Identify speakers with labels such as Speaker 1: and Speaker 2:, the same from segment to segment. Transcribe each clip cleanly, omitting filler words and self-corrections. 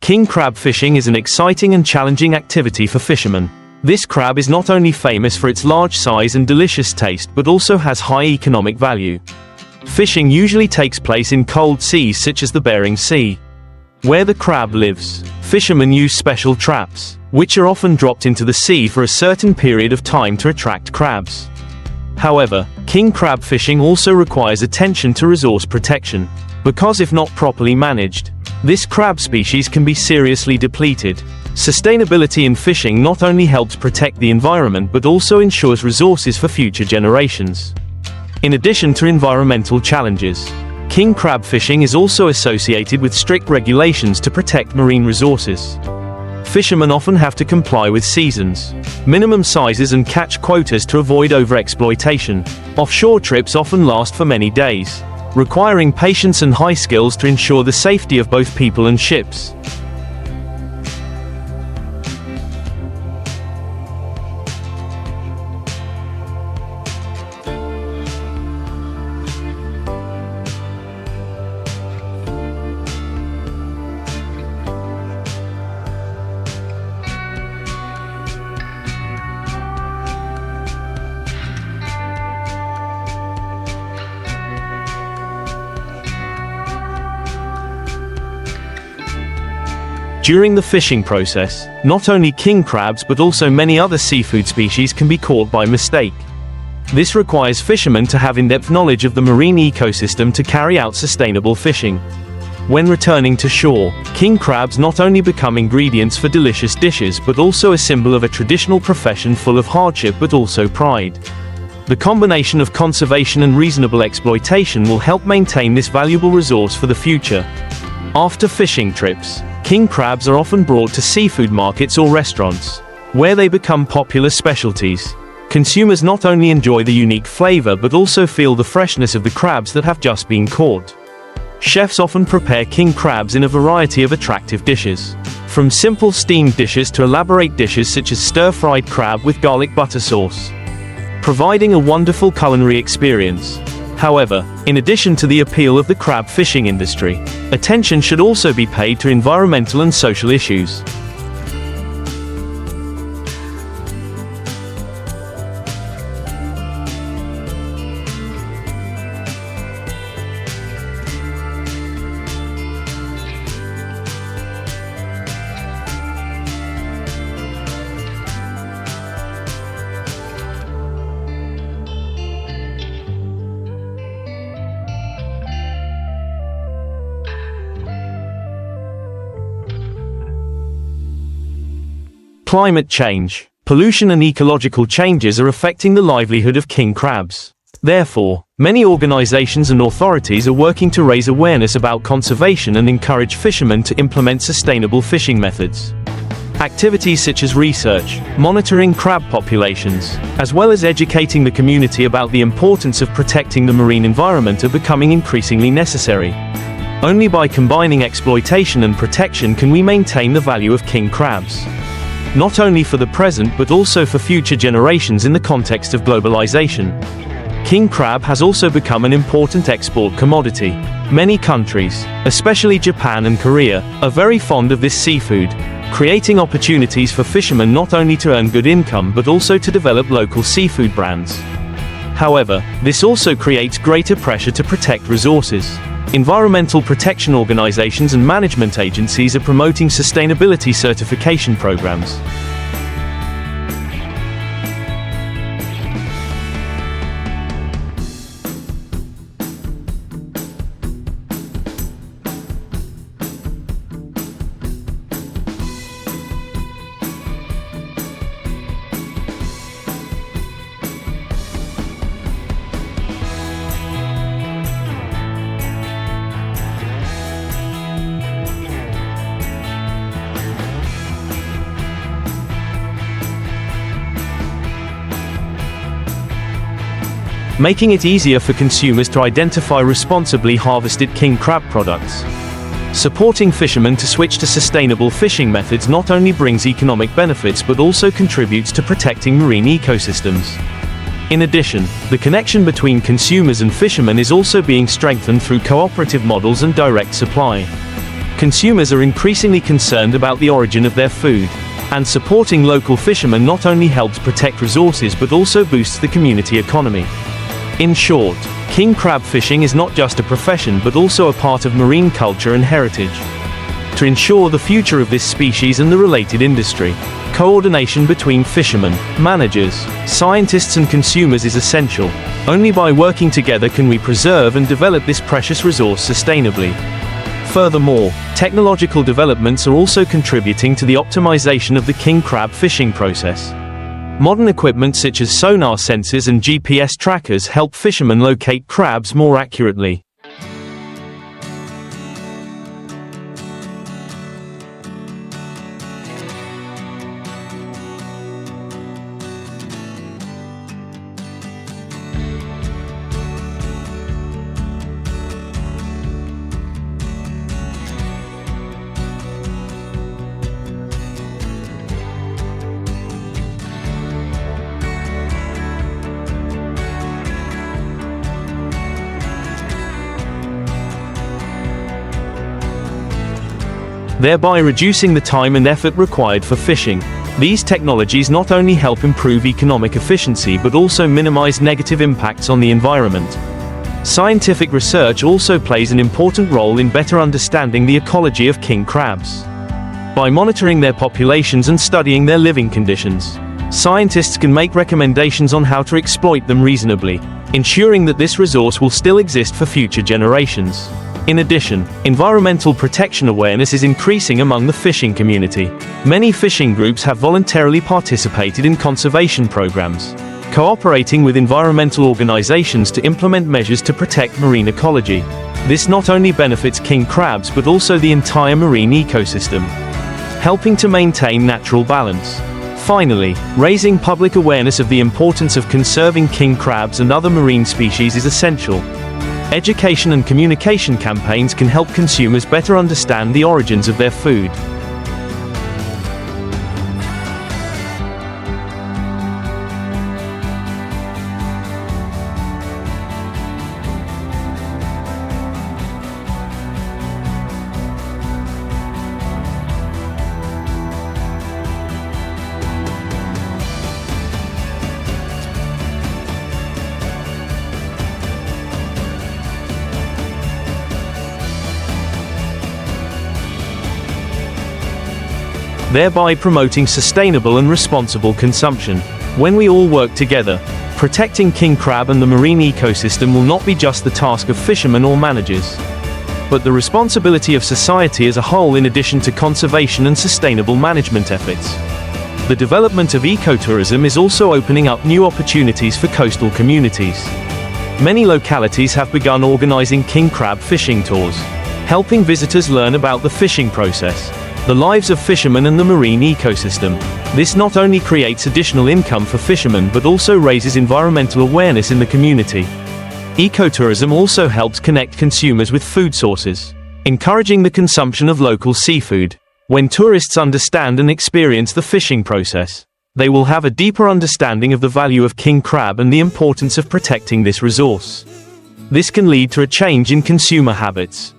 Speaker 1: King crab fishing is an exciting and challenging activity for fishermen. This crab is not only famous for its large size and delicious taste but also has high economic value. Fishing usually takes place in cold seas such as the Bering Sea. Where the crab lives, fishermen use special traps, which are often dropped into the sea for a certain period of time to attract crabs. However, king crab fishing also requires attention to resource protection, because if not properly managed, this crab species can be seriously depleted. Sustainability in fishing not only helps protect the environment but also ensures resources for future generations. In addition to environmental challenges, king crab fishing is also associated with strict regulations to protect marine resources. Fishermen often have to comply with seasons, minimum sizes and catch quotas to avoid overexploitation. Offshore trips often last for many days, requiring patience and high skills to ensure the safety of both people and ships. During the fishing process, not only king crabs but also many other seafood species can be caught by mistake. This requires fishermen to have in-depth knowledge of the marine ecosystem to carry out sustainable fishing. When returning to shore, king crabs not only become ingredients for delicious dishes but also a symbol of a traditional profession full of hardship but also pride. The combination of conservation and reasonable exploitation will help maintain this valuable resource for the future. After fishing trips, king crabs are often brought to seafood markets or restaurants, where they become popular specialties. Consumers not only enjoy the unique flavor but also feel the freshness of the crabs that have just been caught. Chefs often prepare king crabs in a variety of attractive dishes, from simple steamed dishes to elaborate dishes such as stir-fried crab with garlic butter sauce, providing a wonderful culinary experience. However, in addition to the appeal of the crab fishing industry, attention should also be paid to environmental and social issues. Climate change, pollution and ecological changes are affecting the livelihood of king crabs. Therefore, many organizations and authorities are working to raise awareness about conservation and encourage fishermen to implement sustainable fishing methods. Activities such as research, monitoring crab populations, as well as educating the community about the importance of protecting the marine environment are becoming increasingly necessary. Only by combining exploitation and protection can we maintain the value of king crabs, not only for the present but also for future generations. In the context of globalization, king crab has also become an important export commodity. Many countries, especially Japan and Korea, are very fond of this seafood, creating opportunities for fishermen not only to earn good income but also to develop local seafood brands. However, this also creates greater pressure to protect resources. Environmental protection organizations and management agencies are promoting sustainability certification programs. Making it easier for consumers to identify responsibly harvested king crab products. Supporting fishermen to switch to sustainable fishing methods not only brings economic benefits but also contributes to protecting marine ecosystems. In addition, the connection between consumers and fishermen is also being strengthened through cooperative models and direct supply. Consumers are increasingly concerned about the origin of their food, and supporting local fishermen not only helps protect resources but also boosts the community economy. In short, king crab fishing is not just a profession but also a part of marine culture and heritage. To ensure the future of this species and the related industry, coordination between fishermen, managers, scientists and consumers is essential. Only by working together can we preserve and develop this precious resource sustainably. Furthermore, technological developments are also contributing to the optimization of the king crab fishing process. Modern equipment such as sonar sensors and GPS trackers help fishermen locate crabs more accurately. Thereby reducing the time and effort required for fishing. These technologies not only help improve economic efficiency but also minimize negative impacts on the environment. Scientific research also plays an important role in better understanding the ecology of king crabs. By monitoring their populations and studying their living conditions, scientists can make recommendations on how to exploit them reasonably, ensuring that this resource will still exist for future generations. In addition, environmental protection awareness is increasing among the fishing community. Many fishing groups have voluntarily participated in conservation programs, cooperating with environmental organizations to implement measures to protect marine ecology. This not only benefits king crabs but also the entire marine ecosystem, helping to maintain natural balance. Finally, raising public awareness of the importance of conserving king crabs and other marine species is essential. Education and communication campaigns can help consumers better understand the origins of their food. Thereby promoting sustainable and responsible consumption. When we all work together, protecting king crab and the marine ecosystem will not be just the task of fishermen or managers, but the responsibility of society as a whole in addition to conservation and sustainable management efforts. The development of ecotourism is also opening up new opportunities for coastal communities. Many localities have begun organizing king crab fishing tours, helping visitors learn about the fishing process, the lives of fishermen and the marine ecosystem. This not only creates additional income for fishermen but also raises environmental awareness in the community. Ecotourism also helps connect consumers with food sources, encouraging the consumption of local seafood. When tourists understand and experience the fishing process, they will have a deeper understanding of the value of king crab and the importance of protecting this resource. This can lead to a change in consumer habits.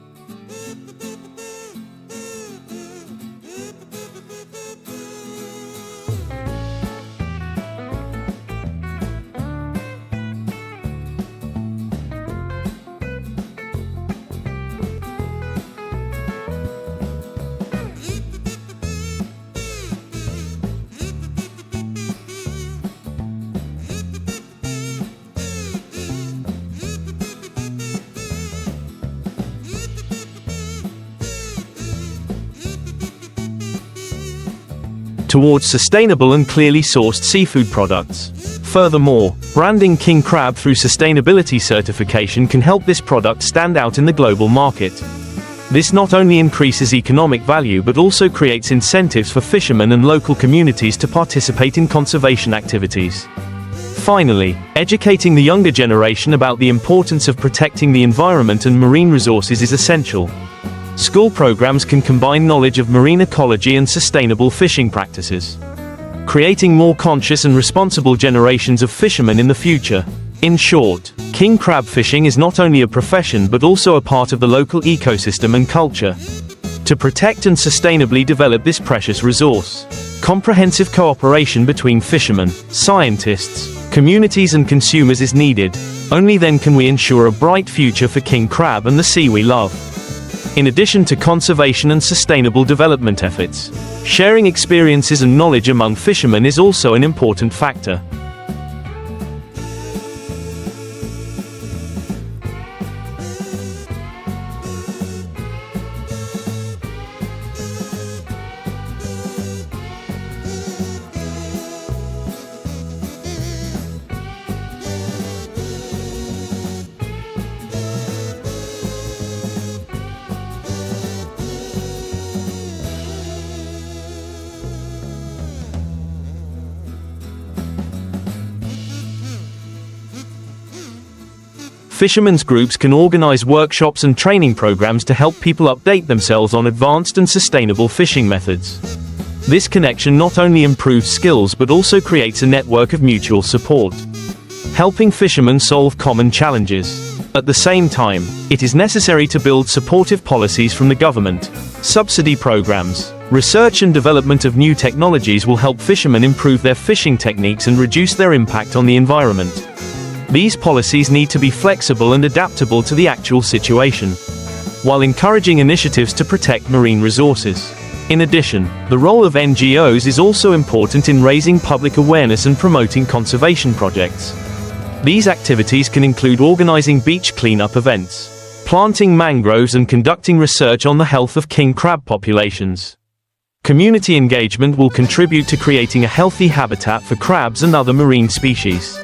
Speaker 1: Towards sustainable and clearly sourced seafood products. Furthermore, branding king crab through sustainability certification can help this product stand out in the global market. This not only increases economic value but also creates incentives for fishermen and local communities to participate in conservation activities. Finally, educating the younger generation about the importance of protecting the environment and marine resources is essential. School programs can combine knowledge of marine ecology and sustainable fishing practices, creating more conscious and responsible generations of fishermen in the future. In short, king crab fishing is not only a profession but also a part of the local ecosystem and culture. to protect and sustainably develop this precious resource. Comprehensive cooperation between fishermen, scientists, communities and consumers is needed. Only then can we ensure a bright future for king crab and the sea we love. In addition to conservation and sustainable development efforts, sharing experiences and knowledge among fishermen is also an important factor. Fishermen's groups can organize workshops and training programs to help people update themselves on advanced and sustainable fishing methods. This connection not only improves skills but also creates a network of mutual support, helping fishermen solve common challenges. At the same time, it is necessary to build supportive policies from the government. Subsidy programs, research and development of new technologies will help fishermen improve their fishing techniques and reduce their impact on the environment. These policies need to be flexible and adaptable to the actual situation, while encouraging initiatives to protect marine resources. In addition, the role of NGOs is also important in raising public awareness and promoting conservation projects. These activities can include organizing beach cleanup events, planting mangroves and conducting research on the health of king crab populations. Community engagement will contribute to creating a healthy habitat for crabs and other marine species.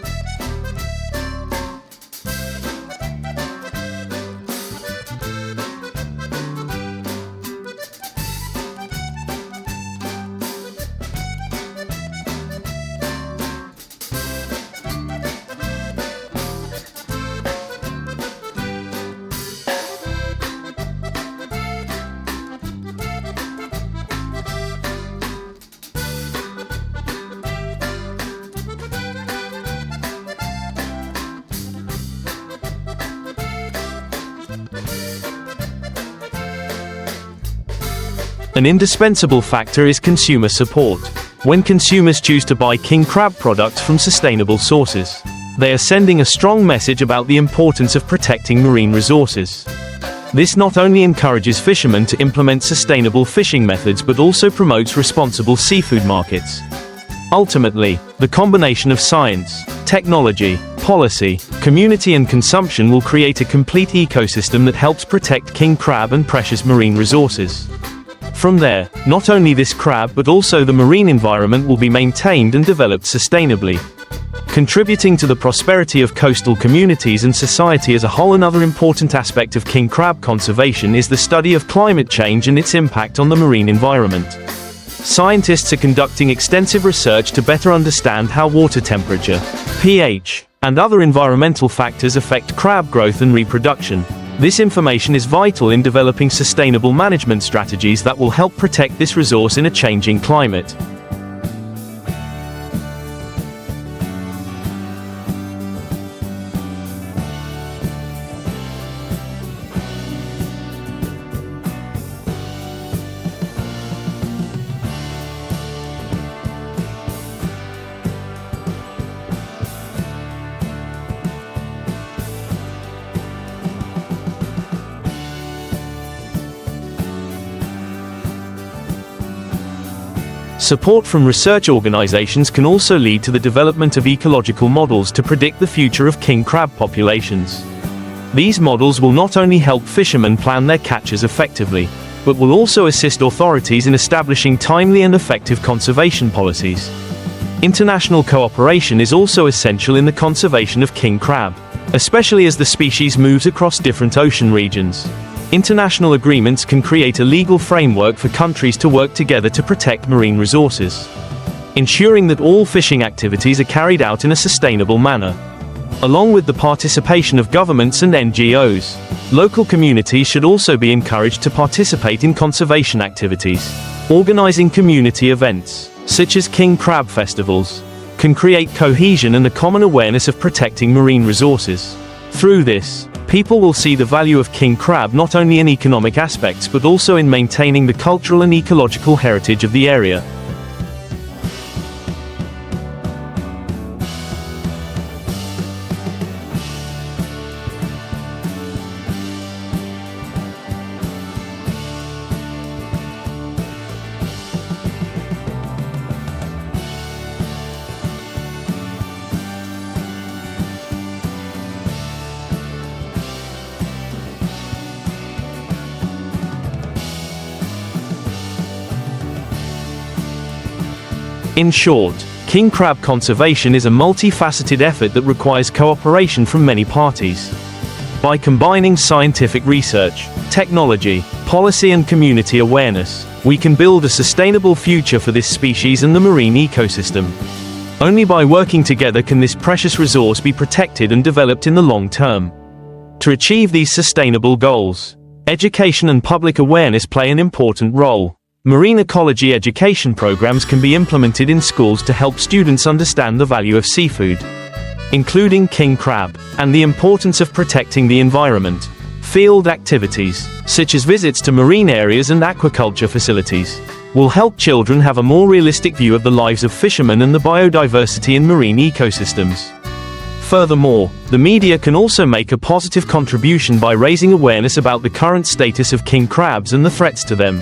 Speaker 1: An indispensable factor is consumer support. When consumers choose to buy king crab products from sustainable sources, they are sending a strong message about the importance of protecting marine resources. This not only encourages fishermen to implement sustainable fishing methods but also promotes responsible seafood markets. Ultimately, the combination of science, technology, policy, community and consumption will create a complete ecosystem that helps protect king crab and precious marine resources. From there, not only this crab but also the marine environment will be maintained and developed sustainably, contributing to the prosperity of coastal communities and society as a whole. Another important aspect of king crab conservation is the study of climate change and its impact on the marine environment. Scientists are conducting extensive research to better understand how water temperature, pH, and other environmental factors affect crab growth and reproduction. This information is vital in developing sustainable management strategies that will help protect this resource in a changing climate. Support from research organizations can also lead to the development of ecological models to predict the future of king crab populations. These models will not only help fishermen plan their catches effectively, but will also assist authorities in establishing timely and effective conservation policies. International cooperation is also essential in the conservation of king crab, especially as the species moves across different ocean regions. International agreements can create a legal framework for countries to work together to protect marine resources, ensuring that all fishing activities are carried out in a sustainable manner. Along with the participation of governments and NGOs, local communities should also be encouraged to participate in conservation activities. Organizing community events, such as king crab festivals, can create cohesion and a common awareness of protecting marine resources. Through this, People will see the value of king crab not only in economic aspects but also in maintaining the cultural and ecological heritage of the area. In short, king crab conservation is a multifaceted effort that requires cooperation from many parties. By combining scientific research, technology, policy and community awareness, we can build a sustainable future for this species and the marine ecosystem. Only by working together can this precious resource be protected and developed in the long term. To achieve these sustainable goals, education and public awareness play an important role. Marine ecology education programs can be implemented in schools to help students understand the value of seafood, including king crab, and the importance of protecting the environment. Field activities, such as visits to marine areas and aquaculture facilities, will help children have a more realistic view of the lives of fishermen and the biodiversity in marine ecosystems. Furthermore, the media can also make a positive contribution by raising awareness about the current status of king crabs and the threats to them.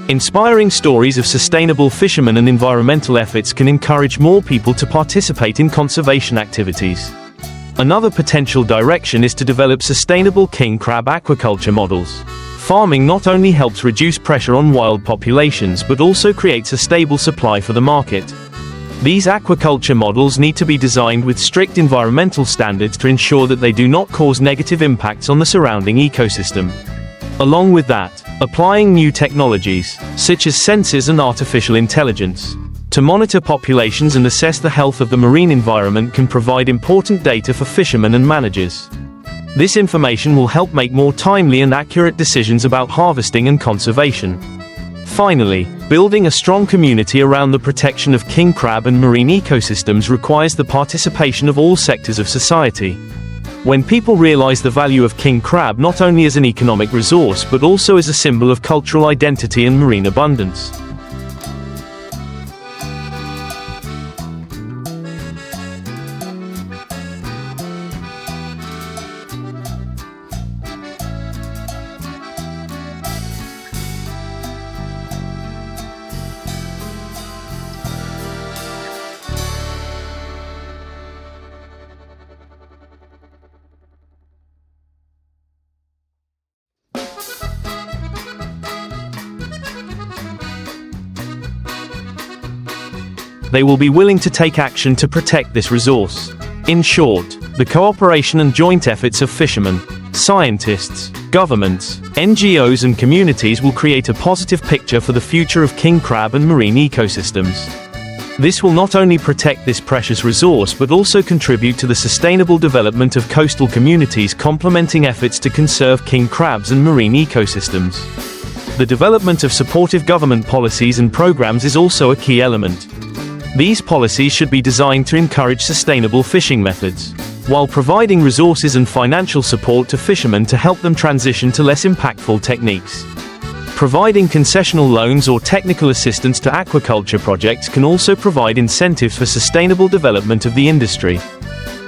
Speaker 1: Inspiring stories of sustainable fishermen and environmental efforts can encourage more people to participate in conservation activities. Another potential direction is to develop sustainable king crab aquaculture models. Farming not only helps reduce pressure on wild populations but also creates a stable supply for the market. These aquaculture models need to be designed with strict environmental standards to ensure that they do not cause negative impacts on the surrounding ecosystem. Along with that, applying new technologies, such as sensors and artificial intelligence, to monitor populations and assess the health of the marine environment can provide important data for fishermen and managers. This information will help make more timely and accurate decisions about harvesting and conservation. Finally, building a strong community around the protection of king crab and marine ecosystems requires the participation of all sectors of society. When people realize the value of king crab not only as an economic resource but also as a symbol of cultural identity and marine abundance. They will be willing to take action to protect this resource. In short, the cooperation and joint efforts of fishermen, scientists, governments, NGOs and communities will create a positive picture for the future of king crab and marine ecosystems. This will not only protect this precious resource but also contribute to the sustainable development of coastal communities, complementing efforts to conserve king crabs and marine ecosystems. The development of supportive government policies and programs is also a key element. These policies should be designed to encourage sustainable fishing methods, while providing resources and financial support to fishermen to help them transition to less impactful techniques. Providing concessional loans or technical assistance to aquaculture projects can also provide incentives for sustainable development of the industry.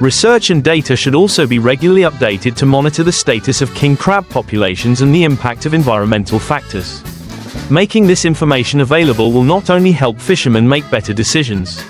Speaker 1: Research and data should also be regularly updated to monitor the status of king crab populations and the impact of environmental factors. Making this information available will not only help fishermen make better decisions,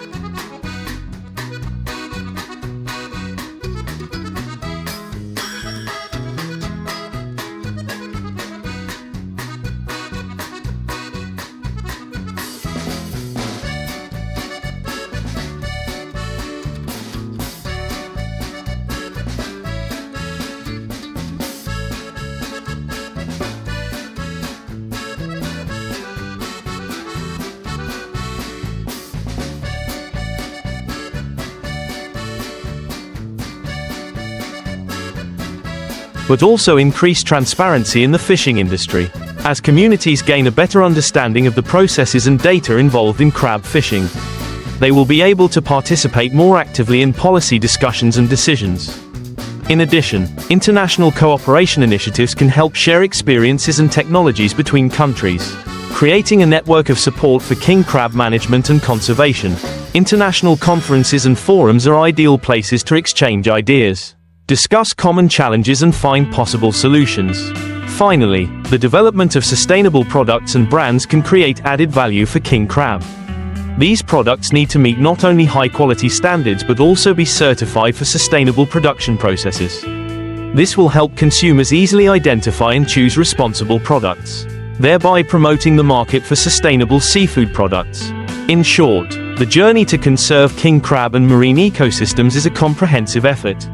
Speaker 1: but also increase transparency in the fishing industry. As communities gain a better understanding of the processes and data involved in crab fishing, they will be able to participate more actively in policy discussions and decisions. In addition, international cooperation initiatives can help share experiences and technologies between countries, creating a network of support for king crab management and conservation. International conferences and forums are ideal places to exchange ideas, discuss common challenges and find possible solutions. Finally, the development of sustainable products and brands can create added value for king crab. These products need to meet not only high-quality standards but also be certified for sustainable production processes. This will help consumers easily identify and choose responsible products, thereby promoting the market for sustainable seafood products. In short, the journey to conserve king crab and marine ecosystems is a comprehensive effort.